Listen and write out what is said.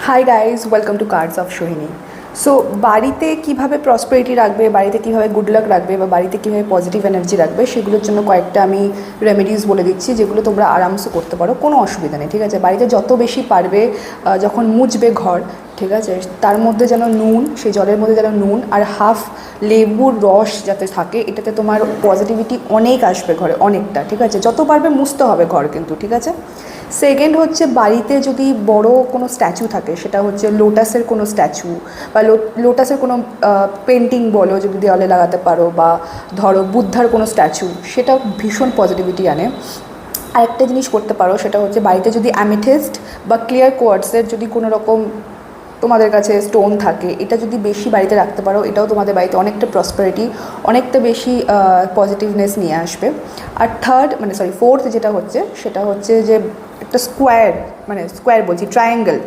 Hi guys, welcome to cards of Sohini. So বাড়িতে কীভাবে prosperity রাখবে, বাড়িতে কীভাবে গুড লাক রাখবে বা বাড়িতে কীভাবে পজিটিভ এনার্জি রাখবে, সেগুলোর জন্য কয়েকটা আমি রেমেডিস বলে দিচ্ছি, যেগুলো তোমরা আরামসে করতে পারো, কোনো অসুবিধা নেই। ঠিক আছে, বাড়িতে যত বেশি পারবে যখন মুছবে ঘর, ঠিক আছে, তার মধ্যে যেন নুন, সেই জলের মধ্যে যেন নুন আর হাফ লেবুর রস যাতে থাকে, এটাতে তোমার পজিটিভিটি অনেক আসবে ঘরে, অনেকটা। ঠিক আছে, যত পারবে মুছতে হবে ঘর কিন্তু। ঠিক আছে, সেকেন্ড হচ্ছে বাড়িতে যদি বড় কোনো স্ট্যাচু থাকে, সেটা হচ্ছে লোটাসের কোনো স্ট্যাচু বা লোটাসের কোনো পেন্টিং বলো, যদি দেওয়ালে লাগাতে পারো, বা ধরো বুদ্ধার কোনো স্ট্যাচু, সেটা ভীষণ পজিটিভিটি আনে। আরেকটা জিনিস করতে পারো, সেটা হচ্ছে বাড়িতে যদি অ্যামেথিস্ট বা ক্লিয়ার কোয়ার্টসের যদি কোনো রকম তোমাদের কাছে স্টোন থাকে, এটা যদি বেশি বাড়িতে রাখতে পারো, এটাও তোমাদের বাড়িতে অনেকটা প্রসপারিটি, অনেকটা বেশি পজিটিভনেস নিয়ে আসবে। আর ফোর্থ যেটা হচ্ছে, সেটা হচ্ছে যে একটা স্কোয়ার, মানে স্কোয়ার বলছি, ট্রায়াঙ্গেল